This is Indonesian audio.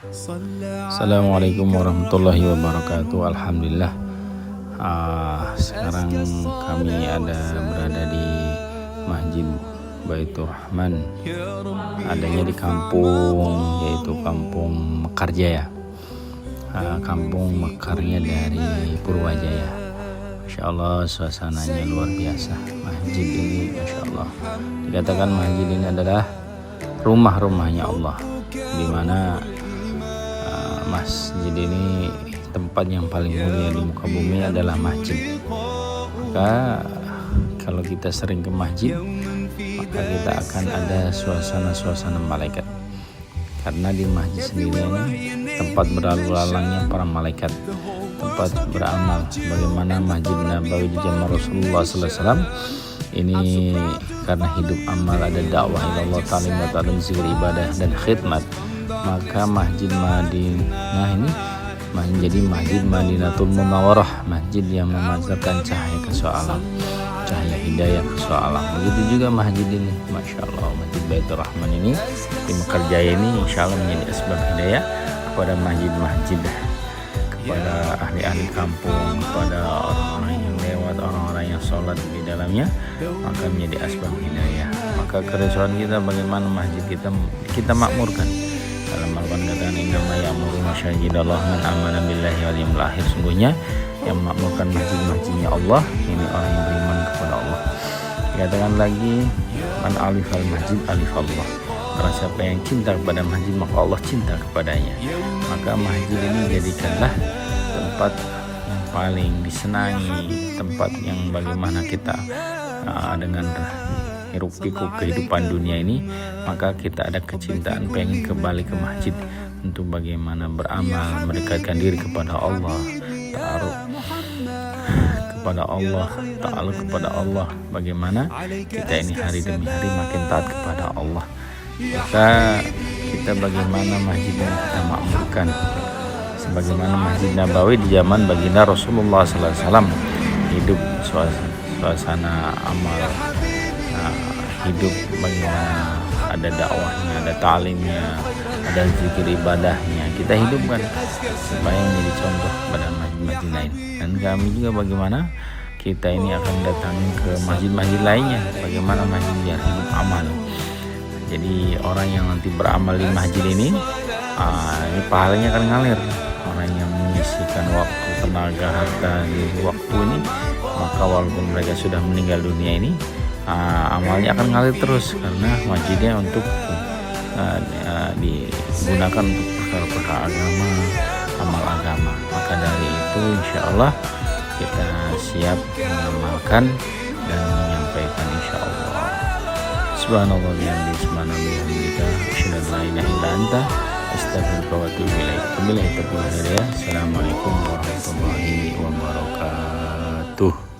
Assalamualaikum warahmatullahi wabarakatuh. Alhamdulillah. Sekarang kami berada di Masjid Baitur Rahman, adanya di kampung, yaitu Kampung Mekarjaya. Kampung Mekarnya dari Purwajaya. Masya Allah, suasananya luar biasa. Masjid ini Masya Allah, dikatakan masjid ini adalah rumah-rumahnya Allah, di mana masjid ini tempat yang paling mulia di muka bumi adalah masjid. Maka kalau kita sering ke masjid, maka kita akan ada suasana-suasana malaikat, karena di masjid sendiri ini tempat berlalu lalangnya para malaikat, tempat beramal. Bagaimana Masjid Nabawi di zaman Rasulullah SAW ini, karena hidup amal, ada dakwah ilallah, ta'lim wa ta'lim, zikir, ibadah dan khidmat, maka Masjid Madinah ini menjadi Masjid Madinatul Munawwarah, masjid yang memancarkan cahaya kesoalan, cahaya hidayah kesoalan. Begitu juga masjid ini, Masya Allah, Masjid Baitur Rahman ini di Mekarjaya ini insya Allah menjadi asbab hidayah kepada masjid-masjid, kepada ahli-ahli kampung, kepada orang-orang yang lewat, orang-orang yang sholat di dalamnya, maka menjadi asbab hidayah. Maka keresahan kita bagaimana masjid kita makmurkan. Dalam Al-Quran katakan, innama ya'muru masajidallah man amana billahi wal yawmil akhir. Sungguhnya yang memakmurkan masjid-masjidnya Allah ini orang yang beriman kepada Allah. Dikatakan lagi, man alifal masjid alifallah. Barang siapa yang cinta kepada masjid, maka Allah cinta kepadanya. Maka masjid ini jadikanlah tempat yang paling disenangi, tempat yang bagaimana kita dengan hiruk pikuk kehidupan dunia ini, maka kita ada kecintaan pengen kembali ke masjid untuk bagaimana beramal, mendekatkan diri kepada Allah, ta'aruf kepada Allah, ta'aluk kepada Allah. Bagaimana kita ini hari demi hari makin taat kepada Allah. Maka kita bagaimana masjid yang kita makmurkan, sebagaimana Masjid Nabawi di zaman baginda Rasulullah SAW, hidup suasana amal, hidup bagaimana ada dakwahnya, ada ta'limnya, ada zikir ibadahnya, kita hidupkan supaya menjadi contoh pada masjid-masjid lain. Dan kami juga bagaimana kita ini akan datangi ke masjid-masjid lainnya, bagaimana masjid yang hidup amal. Jadi orang yang nanti beramal di masjid ini pahalanya akan ngalir. Orang yang mengisikan waktu, tenaga, harta di waktu ini, maka walaupun mereka sudah meninggal dunia ini, amalnya akan ngalir terus, karena masjidnya untuk digunakan untuk perkara-perkara agama, amal agama. Maka dari itu insya Allah kita siap mengamalkan dan menyampaikan insya Allah. Subhanallah bihamdihi, subhanallah, asyhadu an la ilaha illa anta, astaghfiruka wa atubu ilaik. Wabillahi taufiq wal hidayah. Assalamualaikum warahmatullahi wabarakatuh.